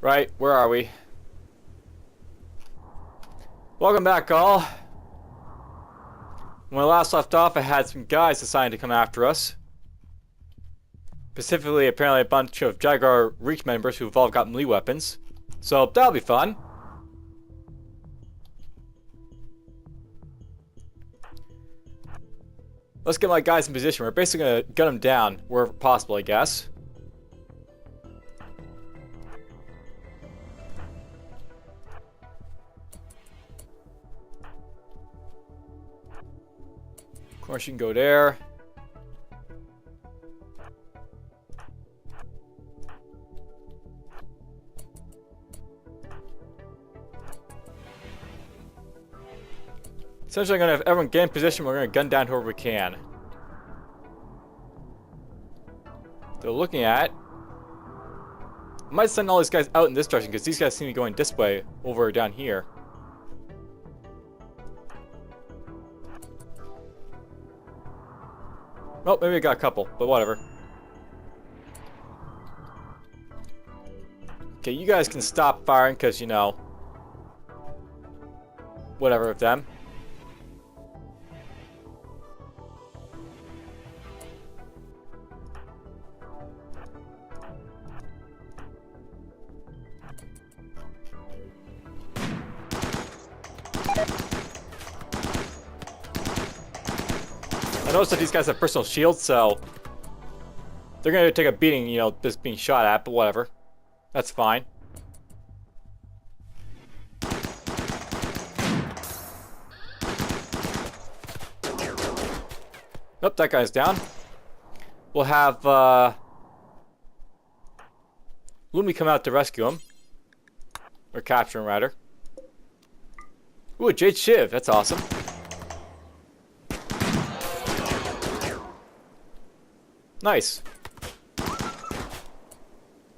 Right, where are we? Welcome back, all. When I last left off, I had some guys deciding to come after us. Specifically, apparently a bunch of Jaguar Reach members who've all got melee weapons. So, that'll be fun. Let's get my guys in position. We're basically gonna gun them down wherever possible, I guess. Of course, you can go there. Essentially, I'm gonna have everyone get in position. We're gonna gun down whoever we can. They're looking at. I might send all these guys out in this direction because these guys seem to be going this way over down here. Oh, maybe I got a couple, but whatever. Okay, you guys can stop firing because, you know, whatever with them. I noticed that these guys have personal shields, so they're gonna take a beating, you know, just being shot at, but whatever. That's fine. Nope, that guy's down. We'll have Lumi come out to rescue him. Or capture him, rather. Ooh, a Jade Shiv, that's awesome. Nice.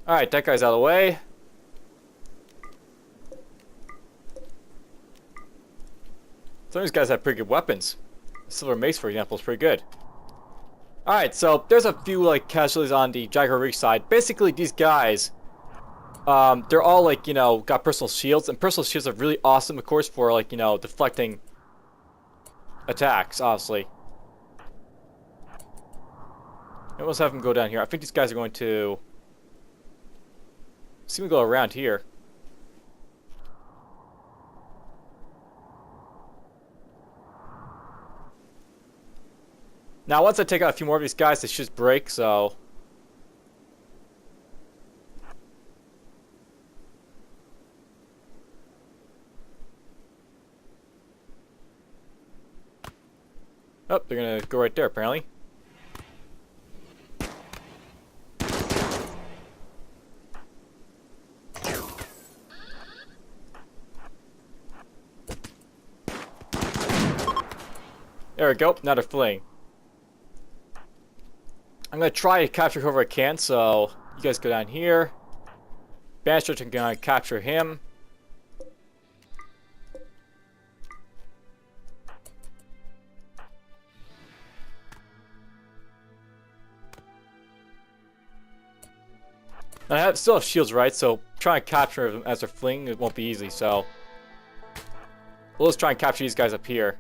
Alright, that guy's out of the way. Some of these guys have pretty good weapons. Silver Mace, for example, is pretty good. Alright, so there's a few like casualties on the Jaguar Reach side. Basically, these guys, they're all like, you know, got personal shields. And personal shields are really awesome, of course, for like, you know, deflecting attacks, obviously. Let's have them go down here. I think these guys are going to seem to go around here. Now, once I take out a few more of these guys, they should just break, so. Oh, they're gonna go right there, apparently. There we go. Now they're fleeing. I'm gonna try to capture whoever I can, so you guys go down here. Banshee can go and capture him. I still have shields, right? So trying to capture them as they're fleeing, it won't be easy. So we'll just try and capture these guys up here.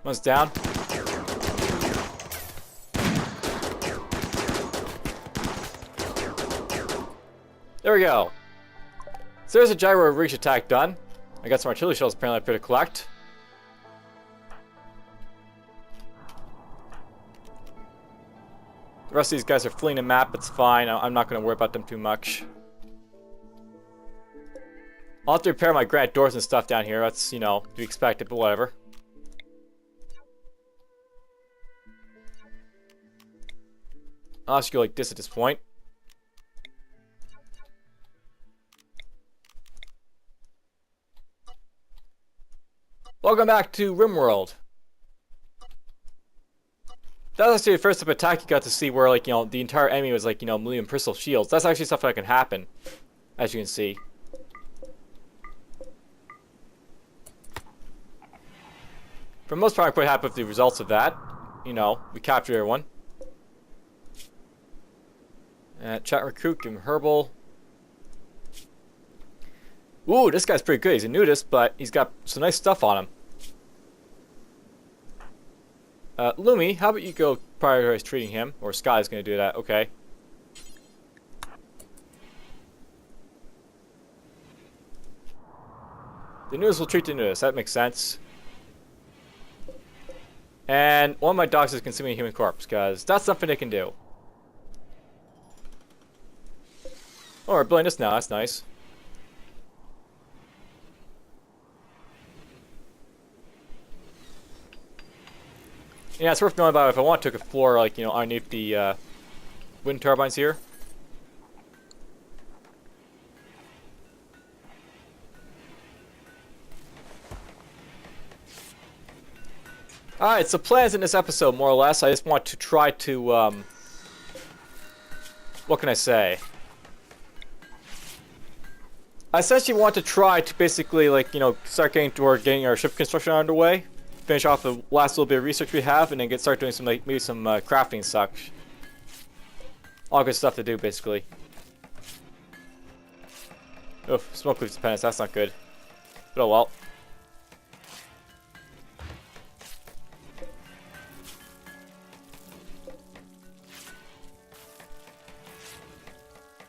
One's down. There we go. So there's a Jaguar Reach attack done. I got some artillery shells apparently up here to collect. The rest of these guys are fleeing the map. It's fine. I'm not going to worry about them too much. I'll have to repair my granite doors and stuff down here. That's, you know, to be expected, but whatever. I'll just go like this at this point. Welcome back to RimWorld. That was actually the first attack you got to see where, like, you know, the entire enemy was like, you know, melee and personal shields. That's actually stuff that can happen, as you can see. For the most part, I'm quite happy with the results of that. You know, we captured everyone. Chat recruit, give him herbal. Ooh, this guy's pretty good. He's a nudist, but he's got some nice stuff on him. Lumi, how about you go prioritize treating him? Or Sky's gonna do that, okay. The nudist will treat the nudist, that makes sense. And one of my dogs is consuming a human corpse, because that's something they can do. Oh, we're building this now, that's nice. Yeah, it's worth knowing about if I want to take a floor, like, you know, underneath the wind turbines here. Alright, so plans in this episode, more or less. I just want to try to, what can I say? I essentially want to try to basically, like, you know, start getting toward getting our ship construction underway. Finish off the last little bit of research we have, and then start doing some, like, maybe some crafting and such. All good stuff to do, basically. Oof, smoke leaves dependence, that's not good. But oh well.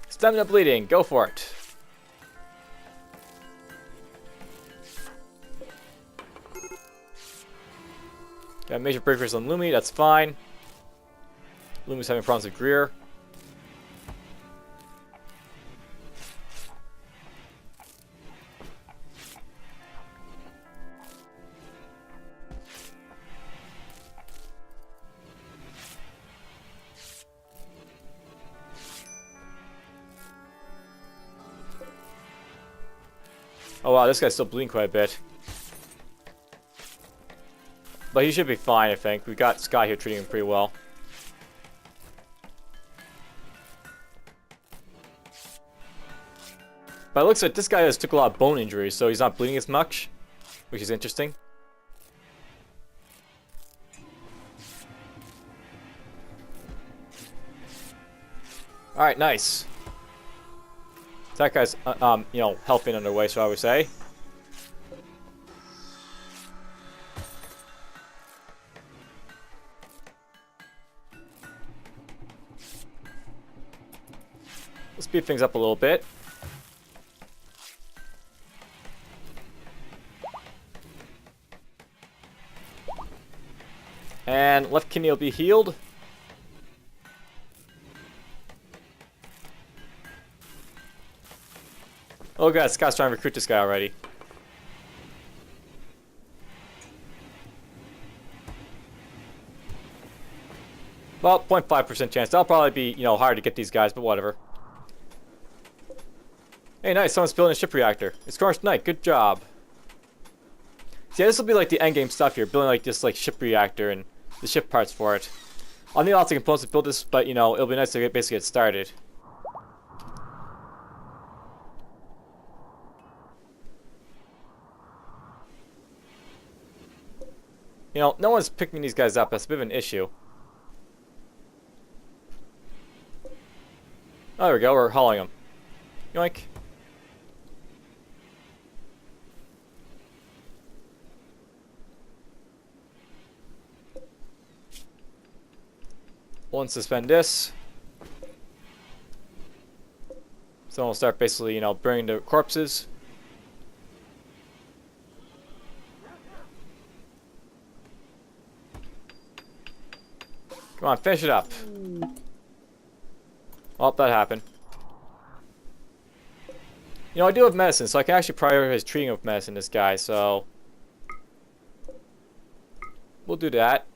Stamina bleeding, go for it. Got major breakers on Lumi, that's fine. Lumi's having problems with Greer. Oh wow, this guy's still bleeding quite a bit. But he should be fine, I think. We got Sky here treating him pretty well. But it looks like this guy has took a lot of bone injuries, so he's not bleeding as much, which is interesting. Alright, nice. That guy's, you know, helping underway, so I would say. Let's speed things up a little bit. And left kidney will be healed. Oh god, Scott's trying to recruit this guy already. Well, 0.5% chance. That'll probably be, you know, hard to get these guys, but whatever. Hey, nice. Someone's building a ship reactor. It's Cornish Knight. Good job. See, yeah, this will be like the endgame stuff here. Building like this like ship reactor and the ship parts for it. I'll need lots of components to build this, but, you know, it'll be nice to basically get started. You know, no one's picking these guys up. That's a bit of an issue. Oh, there we go. We're hauling them. Yoink. We'll suspend this. So we'll start basically, you know, burning the corpses. Come on, finish it up. Oh, that happened. You know, I do have medicine, so I can actually prioritize treating with medicine this guy, so we'll do that.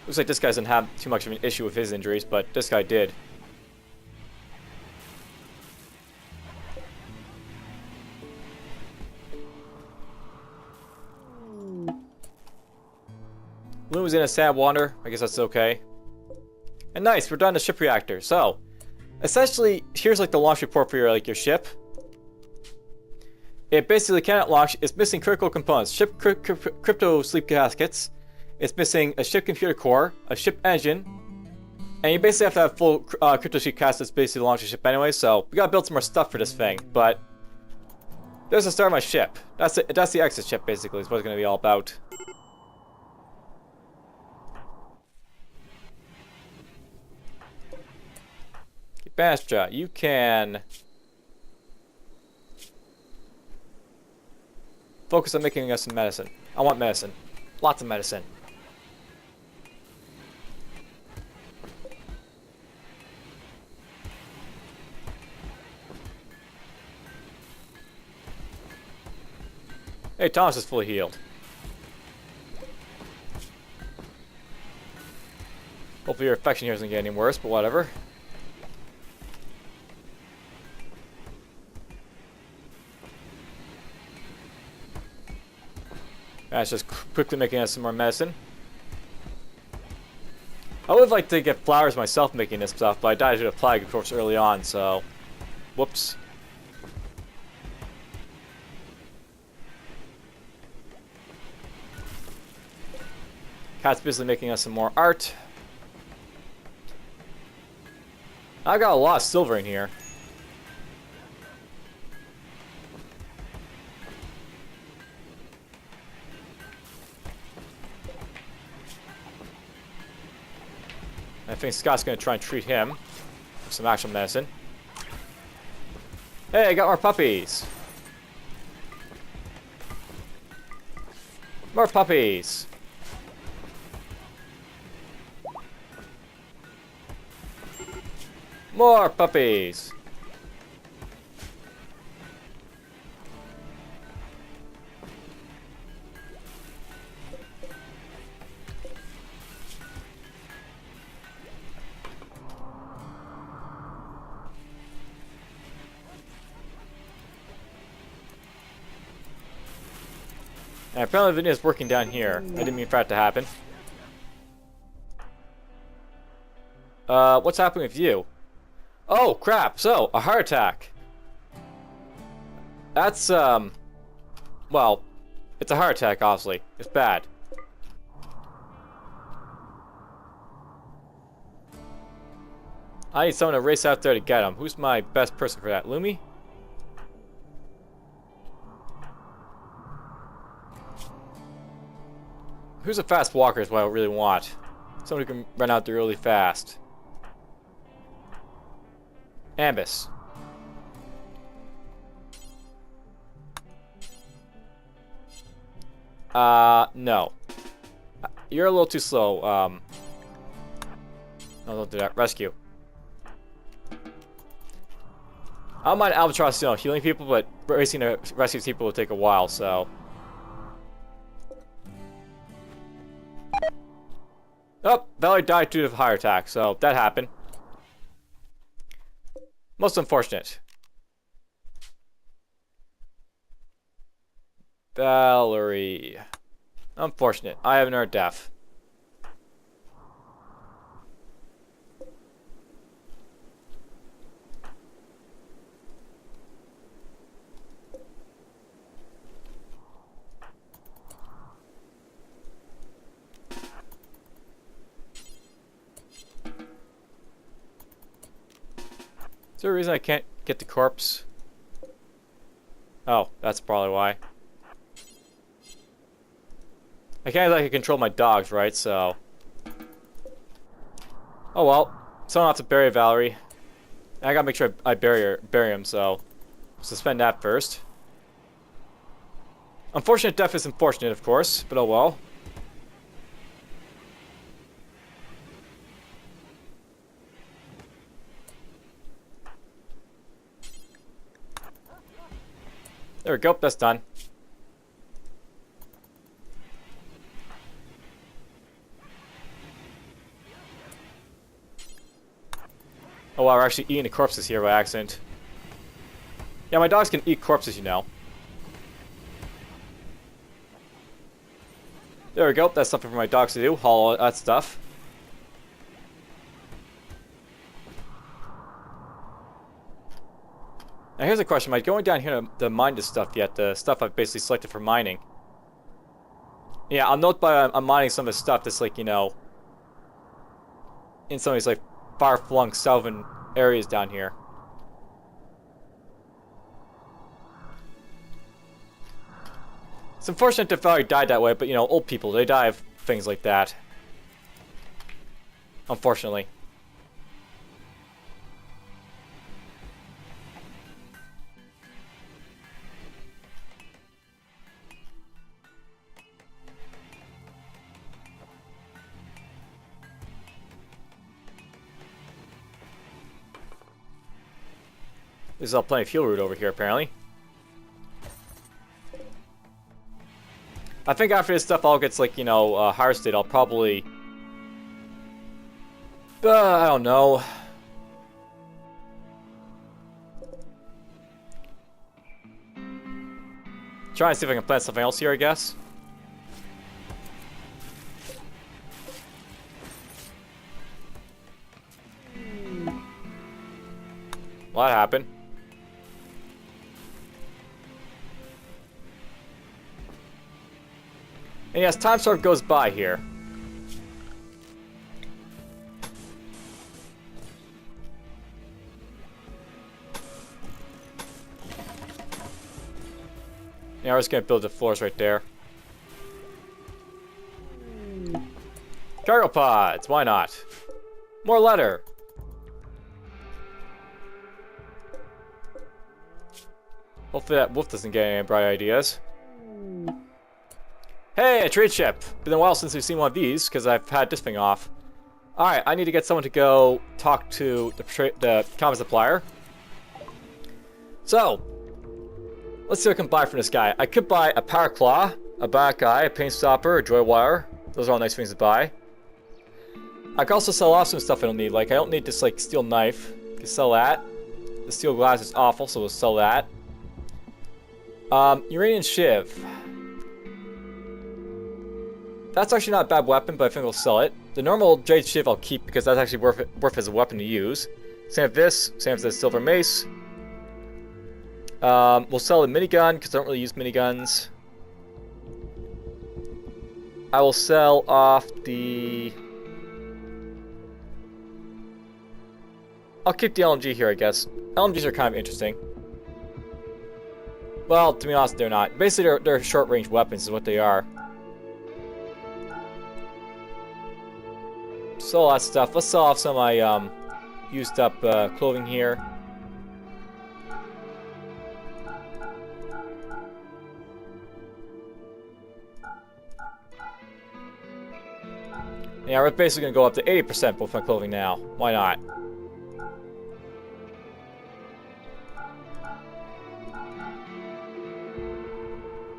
Looks like this guy doesn't have too much of an issue with his injuries, but this guy did. Loom was in a sad wander. I guess that's okay. And nice, we're done the ship reactor. So, essentially, here's like the launch report for your ship. It basically cannot launch. It's missing critical components. Ship crypto sleep gaskets. It's missing a ship computer core, a ship engine, and you basically have to have full crypto sleep gaskets basically to launch a ship anyway. So we gotta build some more stuff for this thing. But there's the start of my ship. That's the exit ship basically. Is what it's gonna be all about. Bastia, you can focus on making us some medicine. I want medicine. Lots of medicine. Hey, Thomas is fully healed. Hopefully your infection here doesn't get any worse, but whatever. That's just quickly making us some more medicine. I would like to get flowers myself making this stuff, but I died to a plague, of course, early on, so... Whoops. Cat's busy making us some more art. I got a lot of silver in here. I think Scott's gonna try and treat him with some actual medicine. Hey, I got more puppies! More puppies! More puppies! And apparently the video is working down here. I didn't mean for that to happen. What's happening with you? Oh, crap. So, a heart attack. That's, well, it's a heart attack, obviously. It's bad. I need someone to race out there to get him. Who's my best person for that? Lumi? Who's a fast walker is what I really want. Someone who can run out there really fast. Ambus. No. You're a little too slow. No, don't do that. Rescue. I don't mind Albatross, you know, healing people, but racing to rescue people will take a while, so... Oh, Valerie died due to a heart attack, so that happened. Most unfortunate. Valerie. Unfortunate. I have her death. Is there a reason I can't get the corpse? Oh, that's probably why. I can't like control my dogs, right? So. Oh well. Someone has to bury Valerie. I gotta make sure I bury him, so suspend that first. Unfortunate death is unfortunate, of course, but oh well. There we go, that's done. Oh wow, we're actually eating the corpses here by accident. Yeah, my dogs can eat corpses, you know. There we go, that's something for my dogs to do, haul all that stuff. Now here's a question. Am I going down here to mine this stuff yet? The stuff I've basically selected for mining. Yeah, I'll note by I'm mining some of the stuff that's like, you know, in some of these like far-flung southern areas down here. It's unfortunate that Valerie died that way, but you know, old people, they die of things like that. Unfortunately. There's plenty of fuel root over here, apparently. I think after this stuff all gets, like, you know, harvested, I'll probably... I don't know. Trying to see if I can plant something else here, I guess. What happened? And yes, time sort of goes by here. Yeah, we're just gonna build the floors right there. Cargo pods, why not? More leather. Hopefully that wolf doesn't get any bright ideas. Hey, a trade ship! Been a while since we've seen one of these, because I've had this thing off. Alright, I need to get someone to go talk to the common supplier. So, let's see what I can buy from this guy. I could buy a power claw, a back eye, a paint stopper, a joy wire. Those are all nice things to buy. I can also sell off some stuff I don't need. Like, I don't need this, like, steel knife. I can sell that. The steel glass is awful, so we'll sell that. Uranium shiv. That's actually not a bad weapon, but I think we'll sell it. The normal jade shiv I'll keep because that's actually worth as a weapon to use. Same with this. Same with the silver mace. We'll sell the minigun because I don't really use miniguns. I will sell off the... I'll keep the LMG here, I guess. LMGs are kind of interesting. Well, to be honest, they're not. Basically, they're short-range weapons is what they are. Sell all that stuff. Let's sell off some of my used-up clothing here. Yeah, we're basically going to go up to 80% with my clothing now. Why not?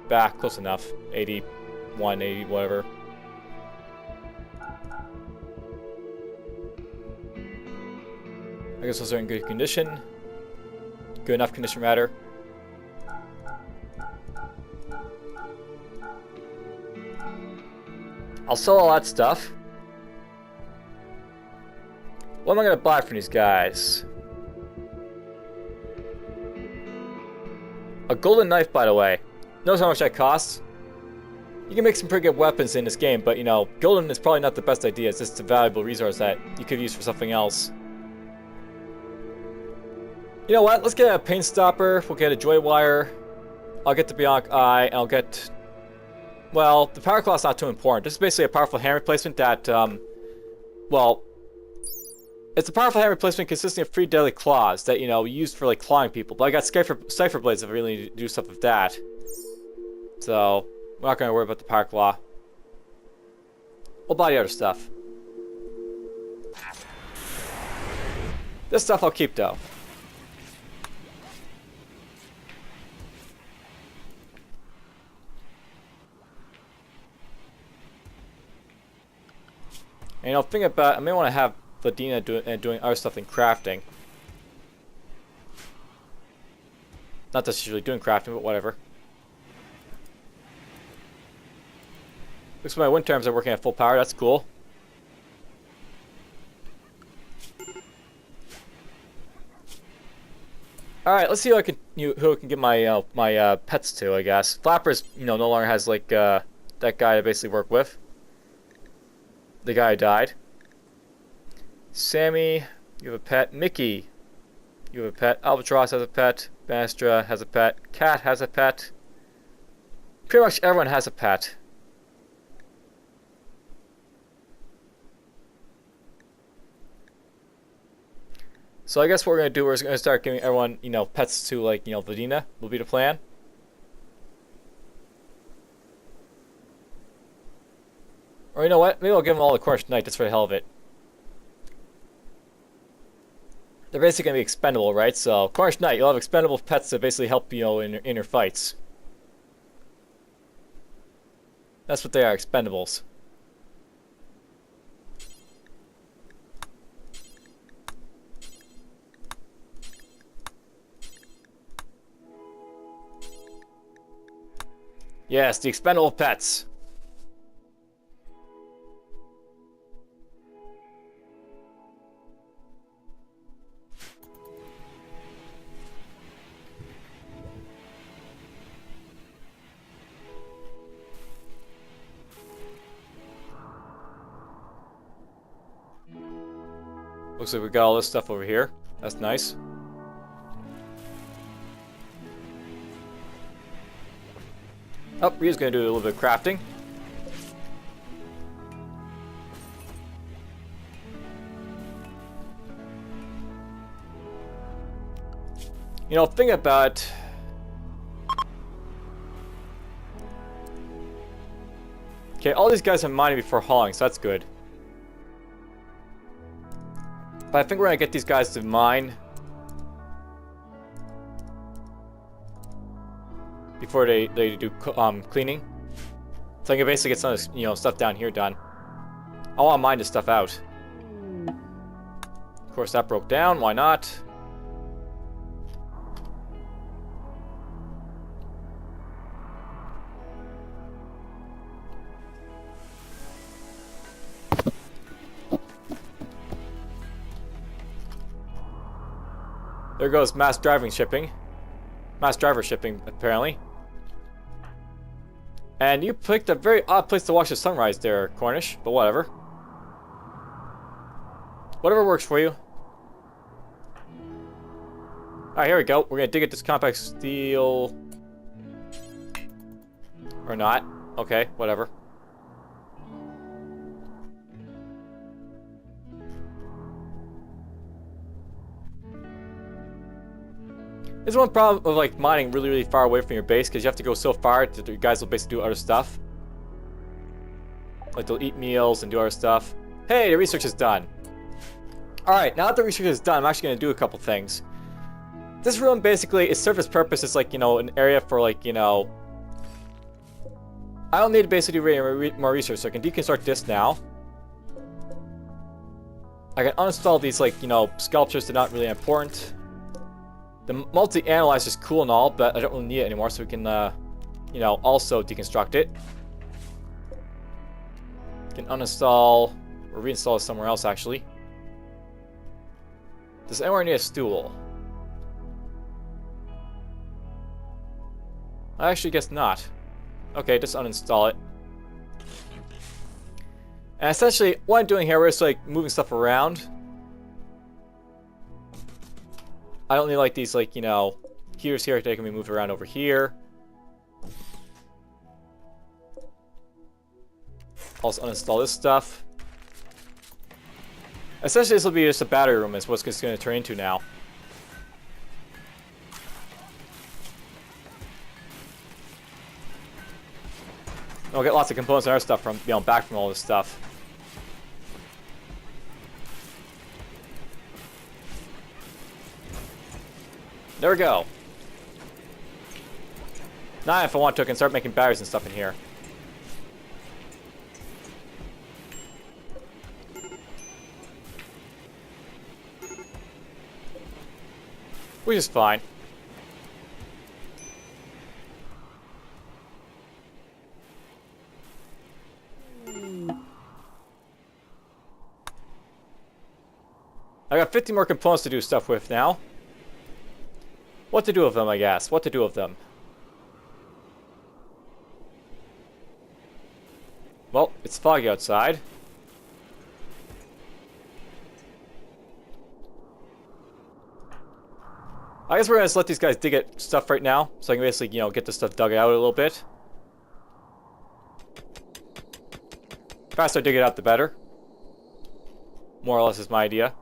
Back, close enough. 81, 80, whatever. I guess those are in good condition. Good enough condition, rather. I'll sell all that stuff. What am I going to buy from these guys? A golden knife, by the way. Notice how much that costs? You can make some pretty good weapons in this game, but, you know, golden is probably not the best idea. It's just a valuable resource that you could use for something else. You know what? Let's get a paint stopper. We'll get a joy wire. I'll get the bionic eye, and I'll get... Well, the power claw's not too important. This is basically a powerful hand replacement that, well... It's a powerful hand replacement consisting of 3 deadly claws that, you know, used for, like, clawing people. But I got cipher blades if I really need to do stuff with that. So, we're not going to worry about the power claw. We'll buy the other stuff. This stuff I'll keep, though. And, you know, think about, I may want to have Ladina doing other stuff than crafting. Not that she's really doing crafting, but whatever. Looks like my wind turbines are working at full power, that's cool. All right, let's see who I can who I can get my my pets to. I guess Flappers, no longer has like that guy I basically work with. The guy who died. Sammy, you have a pet. Mickey, you have a pet. Albatross has a pet. Bastra has a pet. Cat has a pet. Pretty much everyone has a pet. So I guess what we're gonna do is we're gonna start giving everyone, pets to like, Vadina will be the plan. Or you know what? Maybe I'll give them all the Cornish Knight just for the hell of it. They're basically gonna be expendable, right? So Cornish Knight, you'll have expendable pets that basically help in your fights. That's what they are, expendables. Yes, the expendable pets. Looks like we got all this stuff over here. That's nice. Oh, Ryu's gonna do a little bit of crafting. Think about okay, all these guys have mining before hauling, so that's good. But I think we're gonna get these guys to mine before they do cleaning. So I can basically get some of this, stuff down here done. I want to mine this stuff out. Of course, that broke down. Why not? There goes mass driver shipping, apparently. And you picked a very odd place to watch the sunrise there, Cornish, but whatever. Whatever works for you. Alright, here we go. We're gonna dig at this compact steel. Or not. Okay, whatever. There's one problem of like mining really, really far away from your base because you have to go so far that your guys will basically do other stuff. Like they'll eat meals and do other stuff. Hey, the research is done. Alright, now that the research is done, I'm actually going to do a couple things. This room basically, its surface purpose is like, an area for like, I don't need to basically do more research, so I can deconstruct this now. I can uninstall these like, sculptures, they're not really important. The multi-analyzer is cool and all, but I don't really need it anymore, so we can, also deconstruct it. We can uninstall, or reinstall it somewhere else, actually. Does anyone need a stool? I actually guess not. Okay, just uninstall it. And essentially, what I'm doing here, we're just like moving stuff around. I don't need like these like, heaters here, they can be moved around over here. Also uninstall this stuff. Essentially this will be just a battery room is what's going to turn into now. And we'll get lots of components and other stuff from, back from all this stuff. There we go. Now if I want to, I can start making batteries and stuff in here. Which is fine. I got 50 more components to do stuff with now. What to do with them, I guess. What to do with them. Well, it's foggy outside. I guess we're gonna just let these guys dig at stuff right now, so I can basically, you know, get this stuff dug out a little bit. The faster I dig it out, the better. More or less is my idea.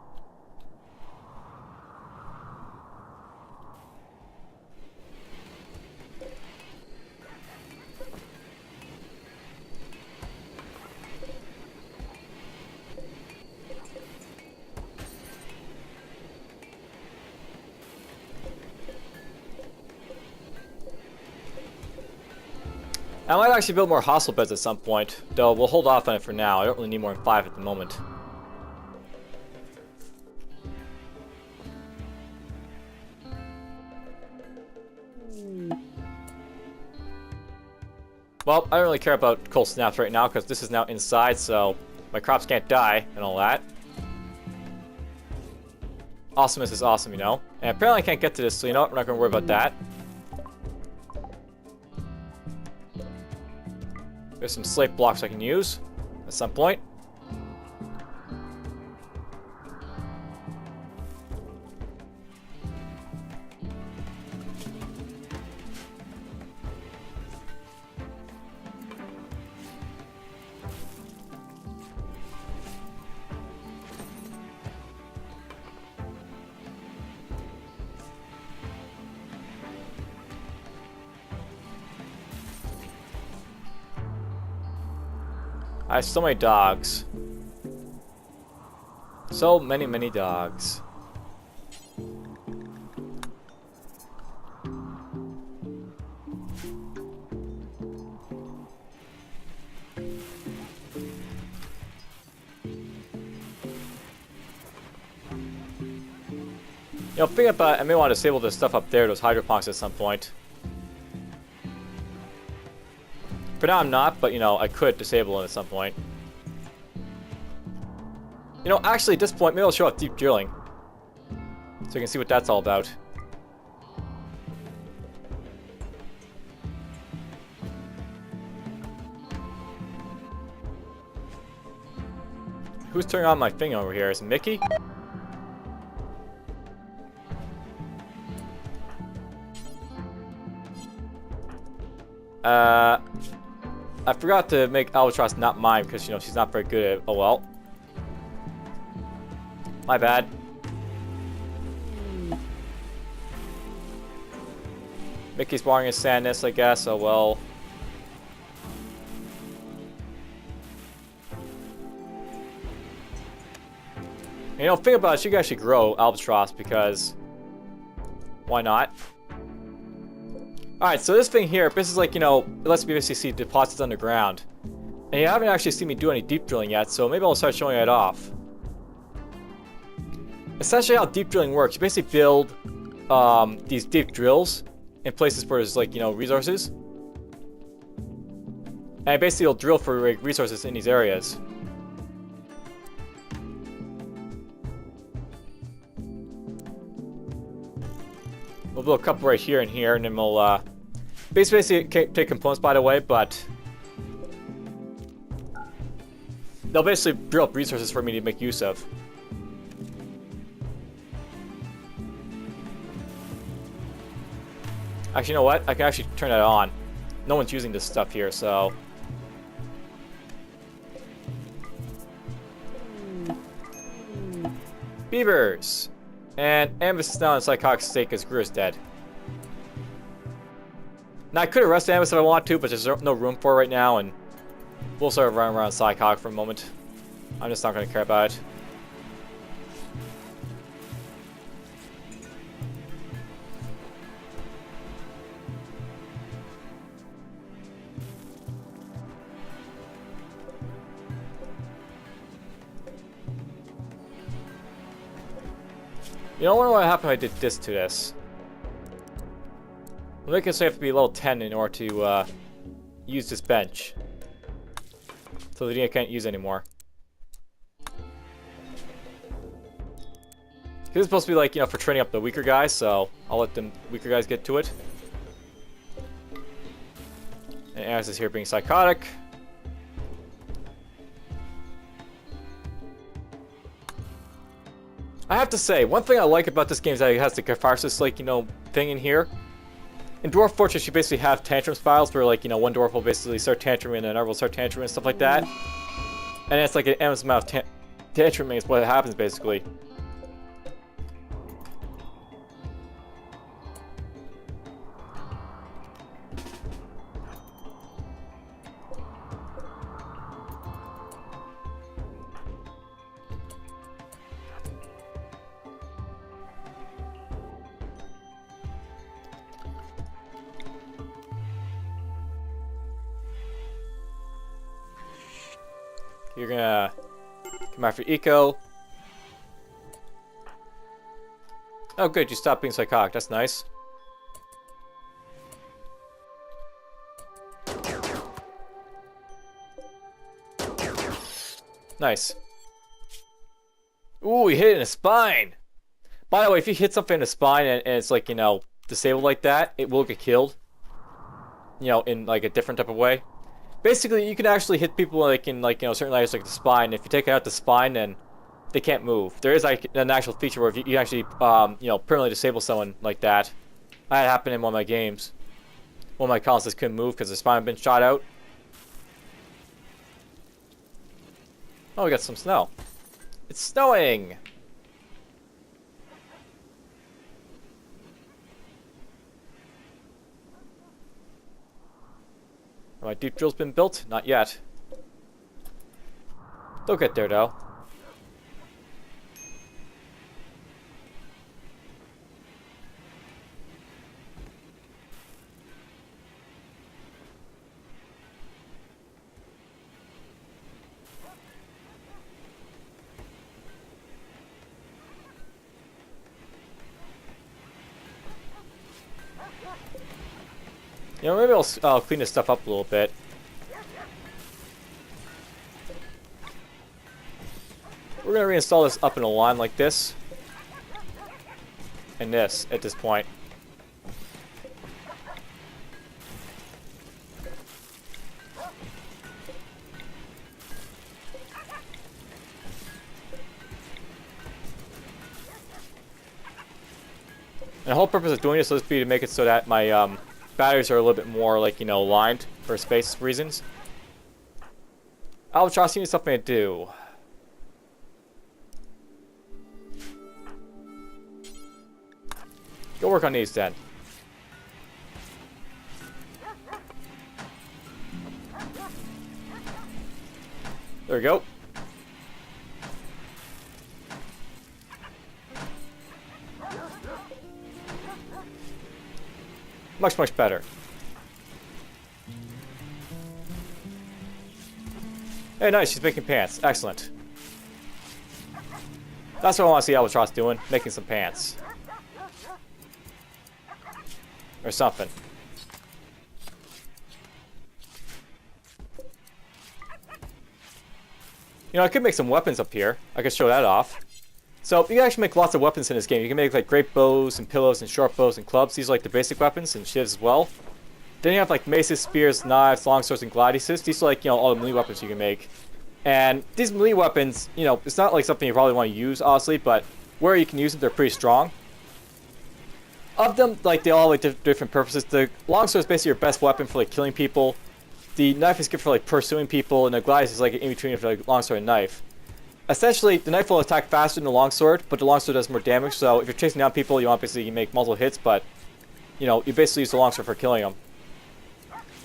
I might actually build more hostel beds at some point, though we'll hold off on it for now. I don't really need more than 5 at the moment. Well, I don't really care about coal snaps right now because this is now inside, so my crops can't die and all that. Awesomeness is awesome, you know. And apparently I can't get to this, so you know what? We're not going to worry about that. There's some slate blocks I can use at some point. I have so many dogs. So many, many dogs. You know, thinking about, I may want to disable this stuff up there, those hydroponics at some point. For now I'm not, but you know, I could disable it at some point. You know, actually at this point, maybe I'll show off deep drilling. So you can see what that's all about. Who's turning on my thing over here? Is it Mickey? I forgot to make Albatross not mine because, you know, she's not very good at it. Oh well. My bad. Mickey's borrowing his sadness, I guess. Oh well. You know, think about it. You guys should grow Albatross because why not? Alright, so this thing here, this is like, you know, it lets me basically see deposits underground. And you haven't actually seen me do any deep drilling yet, so maybe I'll start showing it off. Essentially how deep drilling works, you basically build these deep drills in places where there's like, you know, resources. And basically you'll drill for like, resources in these areas. We'll build a couple right here and here, and then we'll basically take components, by the way, but they'll basically drill up resources for me to make use of. Actually, you know what? I can actually turn that on. No one's using this stuff here, so... Beavers! And Ambus is now in psychotic state because Greer is dead. Now, I could arrest Ambus if I want to, but there's no room for it right now, and we'll sort of run around psychotic for a moment. I'm just not going to care about it. You know, I wonder what happened if I did this to this. I'll make it so you have to be level 10 in order to use this bench. So that I can't use anymore. This is supposed to be like, you know, for training up the weaker guys, so I'll let them weaker guys get to it. And Ares is here being psychotic. I have to say, one thing I like about this game is that it has the catharsis, like, you know, thing in here. In Dwarf Fortress, you basically have tantrum styles where, like, you know, one dwarf will basically start tantruming and another will start tantruming and stuff like that. And it's like an endless amount of tantruming is what happens, basically. You're gonna come after Eco. Oh good, you stopped being psychotic, that's nice. Nice. Ooh, he hit it in the spine! By the way, if you hit something in the spine and it's like, you know, disabled like that, it will get killed. You know, in like a different type of way. Basically, you can actually hit people like in like, you know, certain areas like the spine. If you take out the spine, then they can't move. There is like an actual feature where if you actually, you know, permanently disable someone like that. That happened in one of my games. One of my colonists couldn't move because the spine had been shot out. Oh, we got some snow. It's snowing! My deep drill's been built? Not yet. They'll get there though. You know, maybe I'll clean this stuff up a little bit. We're gonna reinstall this up in a line like this. And this, at this point. And the whole purpose of doing this is to make it so that my, batteries are a little bit more, like, you know, lined for space reasons. Albatross, you need something to do. Go work on these then. There we go. Much, much better. Hey, nice, she's making pants. Excellent. That's what I want to see Albatross doing, making some pants. Or something. You know, I could make some weapons up here. I could show that off. So, you can actually make lots of weapons in this game. You can make, like, great bows and pillows and short bows and clubs. These are, like, the basic weapons and shivs as well. Then you have, like, maces, spears, knives, longswords, and gladiuses. These are, like, you know, all the melee weapons you can make. And these melee weapons, you know, it's not, like, something you probably want to use, honestly, but where you can use them, they're pretty strong. Of them, like, they all have, like, different purposes. The longsword is basically your best weapon for, like, killing people. The knife is good for, like, pursuing people, and the gladius is, like, in between for, like, longsword and knife. Essentially, the knife will attack faster than the longsword, but the longsword does more damage, so if you're chasing down people, you want basically make multiple hits, but, you know, you basically use the longsword for killing them.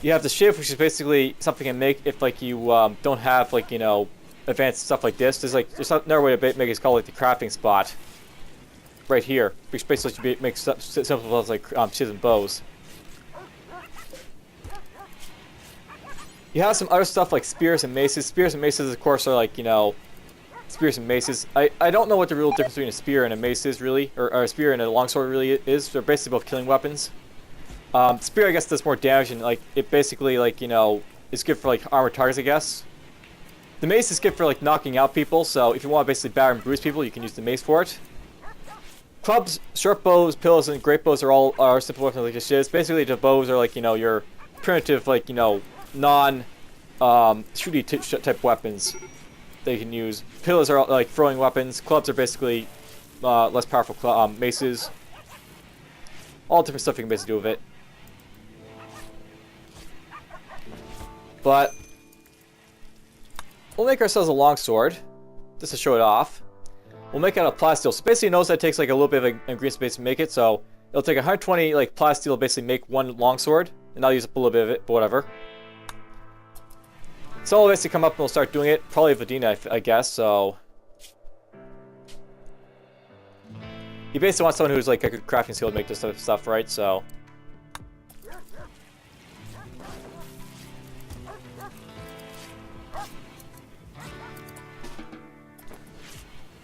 You have the shiv, which is basically something you can make if, like, you don't have, like, you know, advanced stuff like this. There's another way to make it, it's called, like, the crafting spot. Right here, which basically lets you make simple as, like, shivs and bows. You have some other stuff like spears and maces. Spears and maces, of course, are like, you know, spears and maces. I don't know what the real difference between a spear and a mace is, really. Or a spear and a longsword really is. They're basically both killing weapons. Spear, I guess, does more damage, and, like, it basically, like, you know, is good for, like, armored targets, I guess. The mace is good for, like, knocking out people, so if you want to basically batter and bruise people, you can use the mace for it. clubs, short bows, pillows, and great bows are simple weapons like this is. Basically, the bows are like, you know, your primitive, like, you know, non shooty type weapons they can use. Pillows are like throwing weapons. Clubs are basically less powerful maces. All different stuff you can basically do with it. But we'll make ourselves a longsword just to show it off. We'll make it out of plasteel. So basically, notice that takes like a little bit of ingredient space to make it. So it'll take 120 like plasteel to basically make one longsword, and I'll use up a little bit of it, but whatever. So I'll basically come up and we'll start doing it. Probably Vadina, I guess. So you basically want someone who's like a good crafting skill to make this stuff, right? So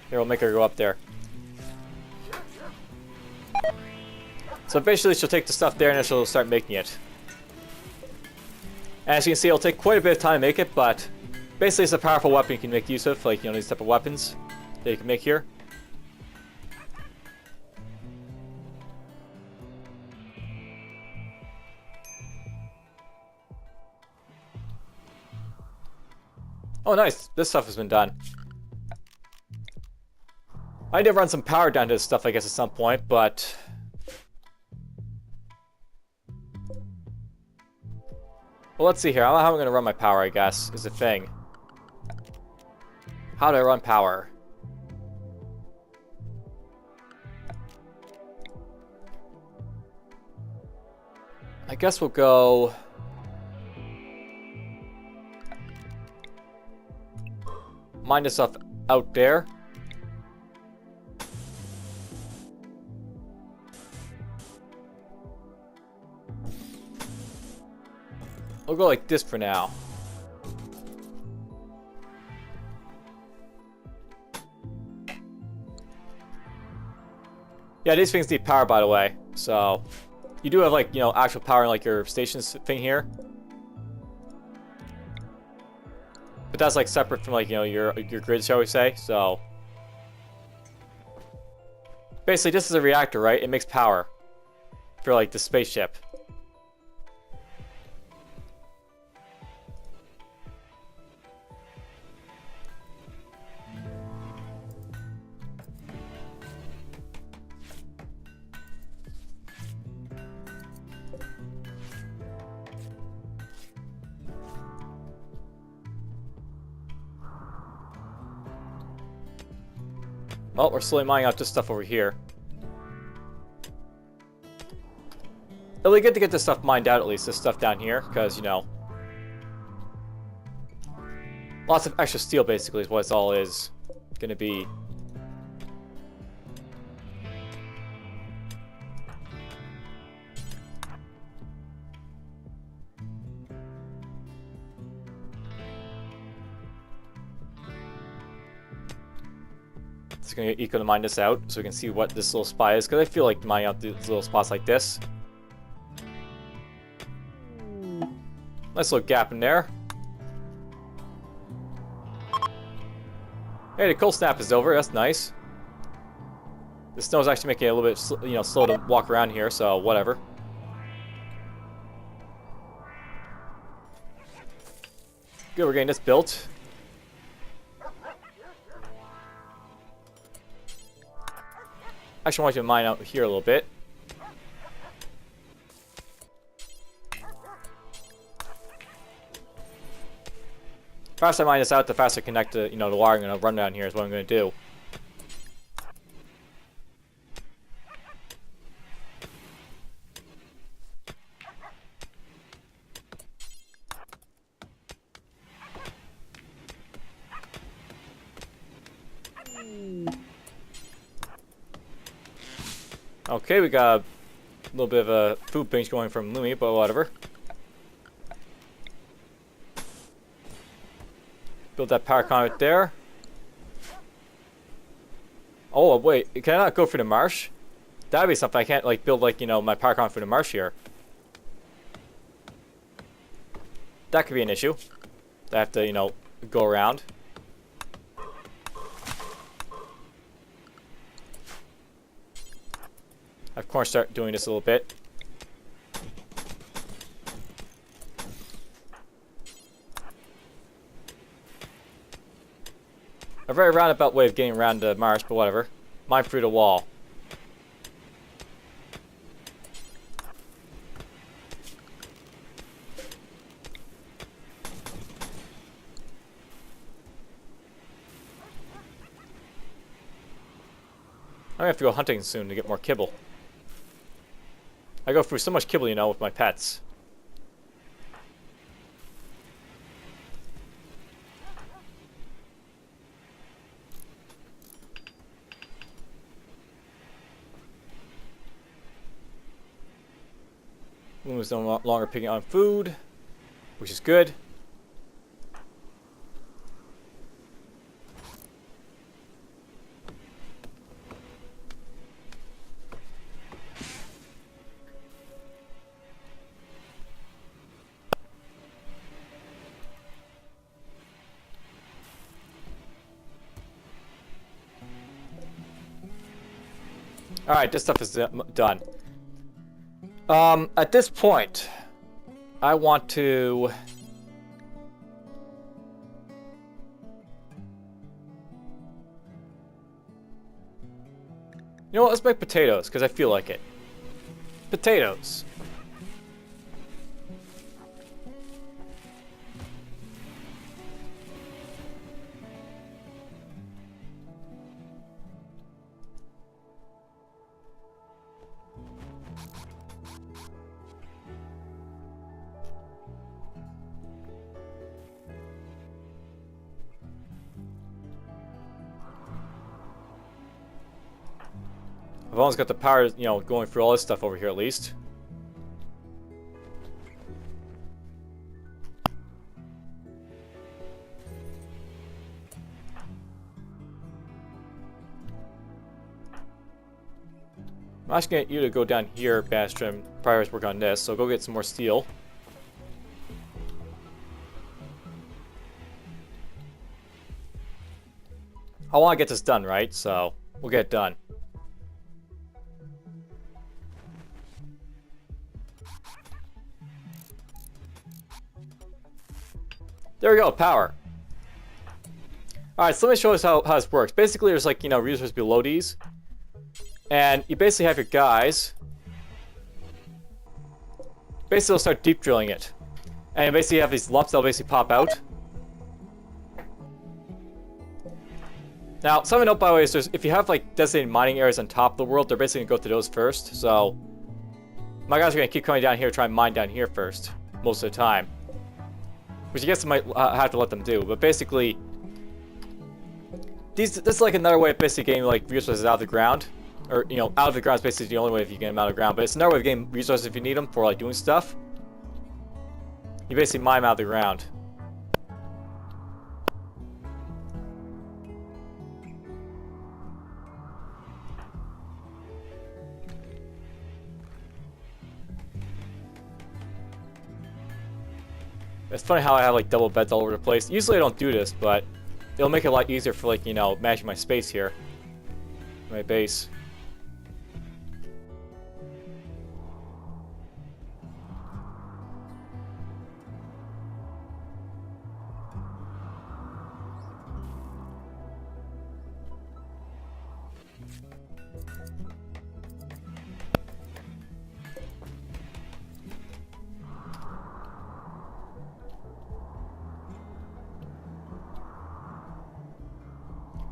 here, we'll make her go up there. So basically, she'll take the stuff there and then she'll start making it. As you can see, it'll take quite a bit of time to make it, but basically it's a powerful weapon you can make use of, like, you know, these type of weapons that you can make here. Oh, nice. This stuff has been done. I need to run some power down to this stuff, I guess, at some point, but well, let's see here. I don't know how I'm going to run my power, I guess, is the thing. How do I run power? I guess we'll go mine this stuff out there. We'll go like this for now. Yeah, these things need power, by the way. So you do have, like, you know, actual power in like your stations thing here. But that's like separate from, like, you know, your grid, shall we say. So basically this is a reactor, right? It makes power for like the spaceship. Well, we're slowly mining out this stuff over here. It'll be good to get this stuff mined out, at least, this stuff down here, because, you know, lots of extra steel, basically, is what it's all is going to be. It's going to get Eco to mine this out so we can see what this little spot is, because I feel like mining out these little spots like this. Nice little gap in there. Hey, the cold snap is over. That's nice. The snow's actually making it a little bit, you know, slow to walk around here, so whatever. Good, we're getting this built. Actually, I want you to mine out here a little bit. The faster I mine this out, the faster I connect to, you know, the wire I'm going to run down here is what I'm going to do. Okay, we got a little bit of a food pinch going from Lumi, but whatever. Build that power conduit there. Oh, wait, can I not go through the marsh? That'd be something. I can't, like, build, like, you know, my power conduit through the marsh here. That could be an issue. I have to, you know, go around. Of course, start doing this a little bit. A very roundabout way of getting around to Mars, but whatever. Mine through the wall. I'm gonna have to go hunting soon to get more kibble. I go through so much kibble, you know, with my pets. Moon's no longer picking on food, which is good. Alright, this stuff is done. At this point, I want to... You know what, let's make potatoes, because I feel like it. Potatoes. I've almost got the power, you know, going through all this stuff over here at least. I'm actually going to get you to go down here, Bastrom, prior to work on this, so go get some more steel. I want to get this done, right? So, we'll get it done. There we go, power. Alright, so let me show us how this works. Basically, there's like, you know, resources below these. And you basically have your guys. Basically, they'll start deep drilling it. And you basically have these lumps that'll basically pop out. Now, something to note by the way is if you have like designated mining areas on top of the world, they're basically going to go to those first. So, my guys are going to keep coming down here, try and mine down here first, most of the time. Which I guess I might have to let them do, but basically, this is like another way of basically getting like resources out of the ground, or you know, out of the ground is basically the only way if you get them out of the ground. But it's another way of getting resources if you need them for like doing stuff. You basically mine them out of the ground. It's funny how I have like double beds all over the place. Usually I don't do this, but it'll make it a lot easier for like, you know, managing my space here. My base.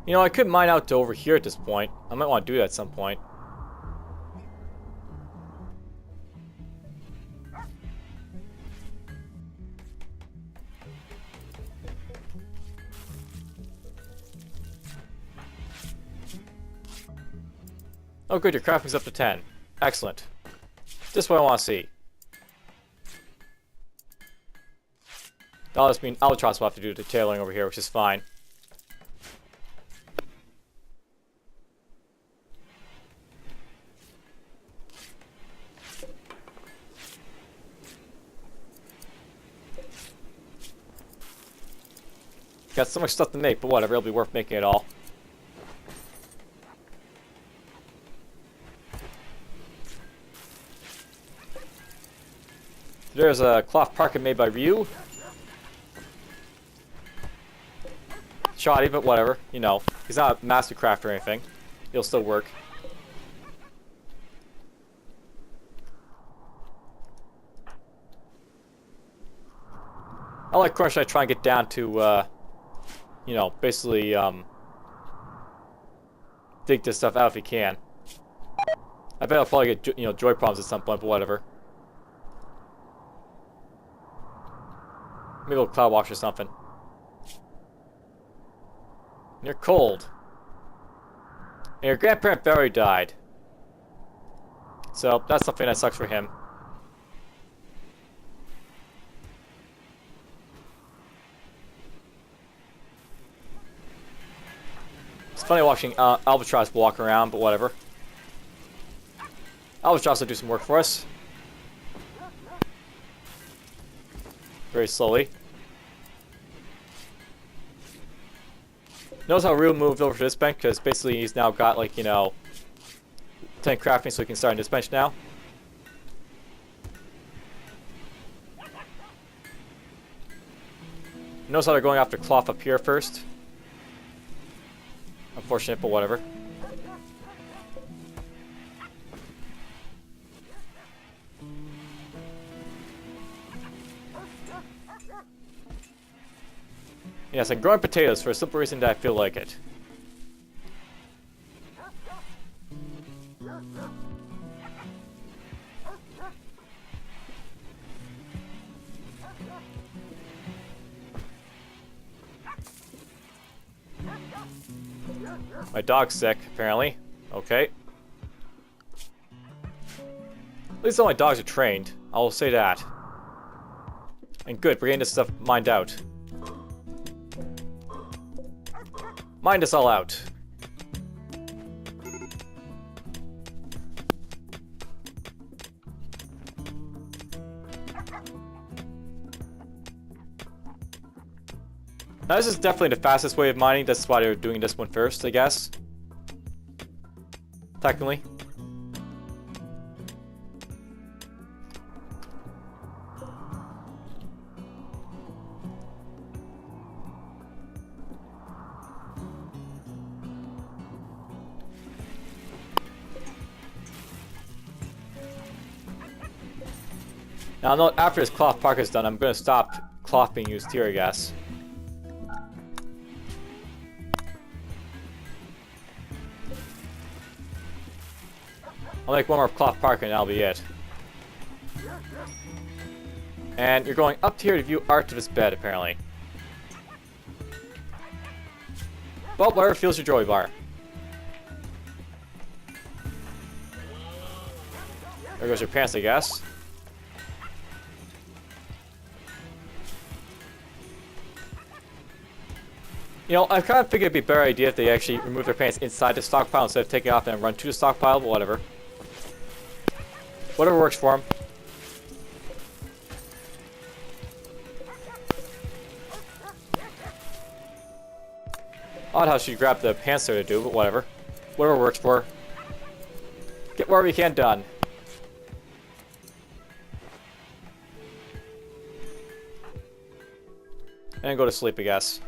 You know, I could mine out to over here at this point. I might want to do that at some point. Oh good, your crafting's up to 10. Excellent. This is what I want to see. That'll just mean Albatross will have to do the tailoring over here, which is fine. Got so much stuff to make, but whatever, it'll be worth making it all. There's a cloth parka made by Ryu. Shoddy, but whatever. You know, he's not a master craft or anything. He'll still work. I like Crunch. I try and get down to, you know, basically dig this stuff out if he can. I bet I'll probably get, you know, joy problems at some point, but whatever. Maybe a little cloud wash or something. You're cold. And your grandparent Barry died. So that's something that sucks for him. It's funny watching Albatross walk around, but whatever. Albatross will do some work for us. Very slowly. Notice how Ryu moved over to this bench, because basically he's now got, like, you know, 10 crafting, so he can start on this bench now. Notice how they're going after cloth up here first. Unfortunate, but whatever. Yes, I'm growing potatoes for a simple reason that I feel like it. My dog's sick, apparently. Okay. At least all my dogs are trained. I will say that. And good, we're getting this stuff mined out. Mine us all out. Now this is definitely the fastest way of mining. That's why they're doing this one first, I guess. Technically. Now, no, after this cloth park is done, I'm going to stop cloth being used here, I guess. I'll make one more cloth park and that'll be it. And you're going up here to view Arctivist bed, apparently. Well, whatever fills your joy bar. There goes your pants, I guess. You know, I kind of figured it'd be a better idea if they actually remove their pants inside the stockpile instead of taking it off and run to the stockpile, but whatever. Whatever works for them. Odd how she grabbed the pants there to do, but whatever. Whatever works for her. Get whatever you can done. And go to sleep, I guess.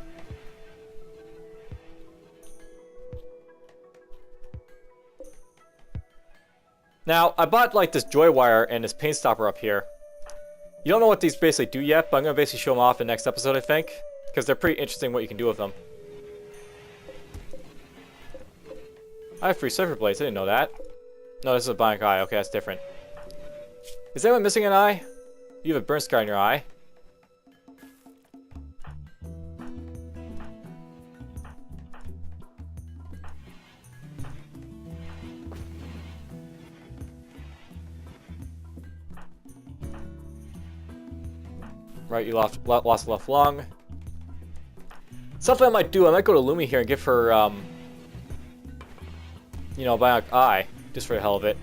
Now, I bought like this joy wire and this paint stopper up here. You don't know what these basically do yet, but I'm going to basically show them off in the next episode, I think. Because they're pretty interesting what you can do with them. I have 3 silver blades, I didn't know that. No, this is a bionic eye, okay, that's different. Is anyone missing an eye? You have a burn scar in your eye. Right, you lost a left lung. Something I might do, I might go to Lumi here and give her, you know, a bionic eye, just for the hell of it.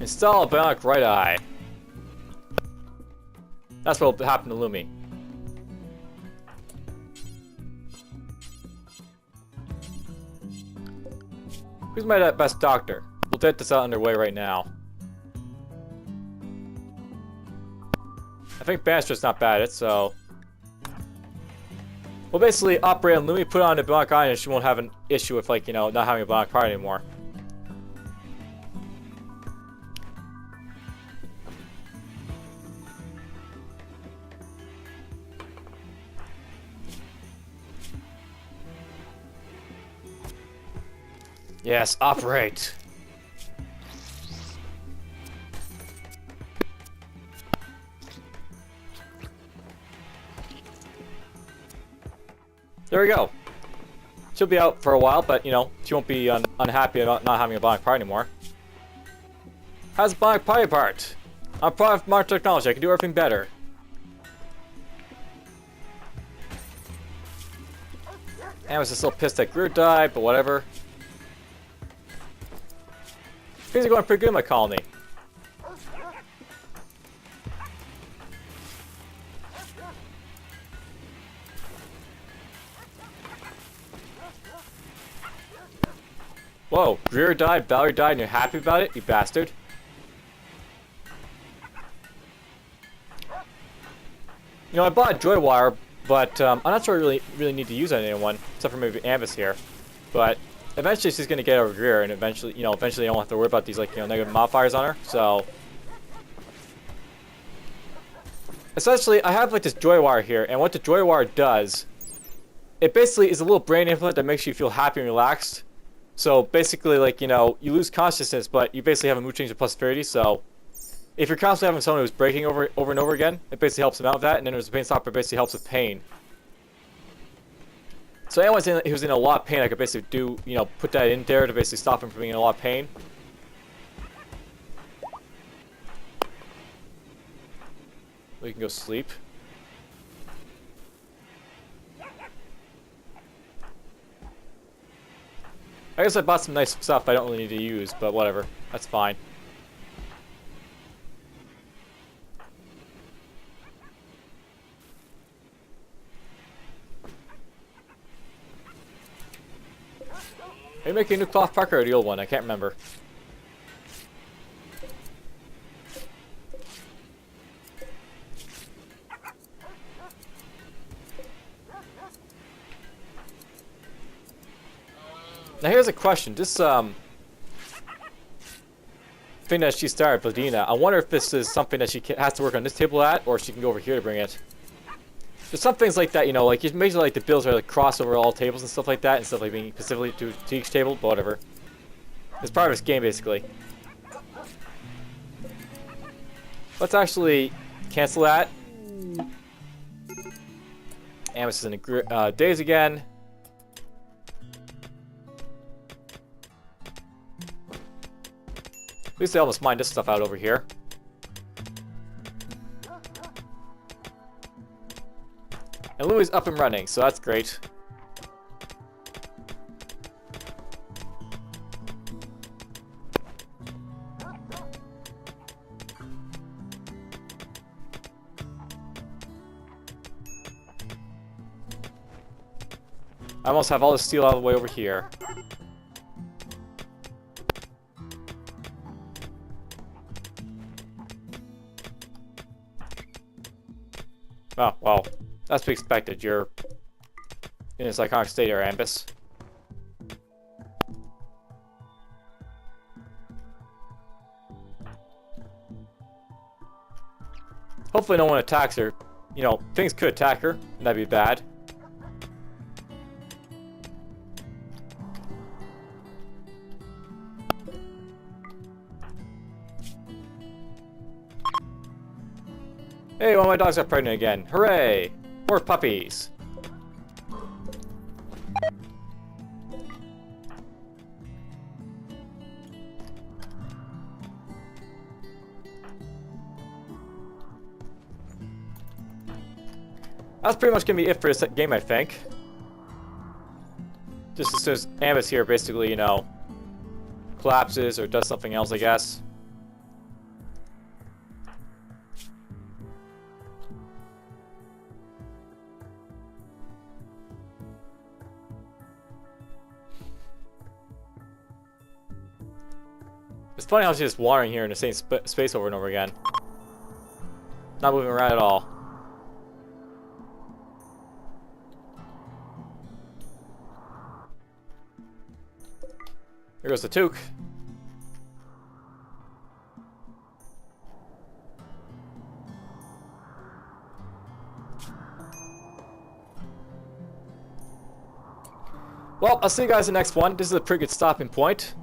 Install a bionic right eye. That's what will happen to Lumi. Who's my best doctor? We'll get this out underway right now. I think Bannister's not bad at it, so... We'll basically operate on Lumi, put on a bionic eye, and she won't have an issue with, like, you know, not having a bionic part anymore. Yes, operate! There we go. She'll be out for a while, but, you know, she won't be unhappy about not having a bionic part anymore. How's a bionic party part? I'm a product of modern technology. I can do everything better. And I was just a little pissed that Greer died, but whatever. Things are going pretty good in my colony. Whoa, Greer died, Valerie died, and you're happy about it, you bastard. You know, I bought a joy wire, but I'm not sure I really need to use it on anyone, except for maybe Ambus here. But eventually she's gonna get over Greer, and eventually I don't have to worry about these, like, you know, negative modifiers on her. So essentially, I have like this joy wire here, and what the joy wire does, it basically is a little brain implant that makes you feel happy and relaxed. So basically, like, you know, you lose consciousness, but you basically have a mood change of +30. So if you're constantly having someone who's breaking over and over again, it basically helps them out with that. And then there's a pain stopper, basically helps with pain. So anyone who's in a lot of pain, I could basically do, you know, put that in there to basically stop him from being in a lot of pain. We can go sleep. I guess I bought some nice stuff I don't really need to use, but whatever. That's fine. Are you making a new cloth parka or the old one? I can't remember. Now here's a question. This thing that she started, Vladina, I wonder if this is something that she has to work on this table at, or she can go over here to bring it. There's some things like that, you know, like you make sure like the builds are like cross over all tables and stuff like that, instead of like being specifically to each table, but whatever. It's part of this game basically. Let's actually cancel that. Amos is in the days again. At least they almost mined this stuff out over here. And Louie's up and running, so that's great. I almost have all the steel out of the way over here. Oh, well, that's to be expected. You're in this iconic state here, Ambus. Hopefully no one attacks her. You know, things could attack her, and that'd be bad. Hey, one of my dogs got pregnant again. Hooray! More puppies! That's pretty much gonna be it for this game, I think. Just as soon as Ambus here basically, you know, collapses or does something else, I guess. It's funny how she's just wandering here in the same space over and over again. Not moving around at all. Here goes the toque. Well, I'll see you guys in the next one. This is a pretty good stopping point.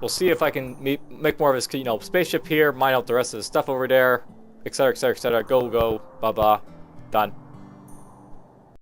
We'll see if I can make more of this, you know, spaceship here, mine out the rest of the stuff over there, etc., etc., etc. Go, go, blah, blah. Done.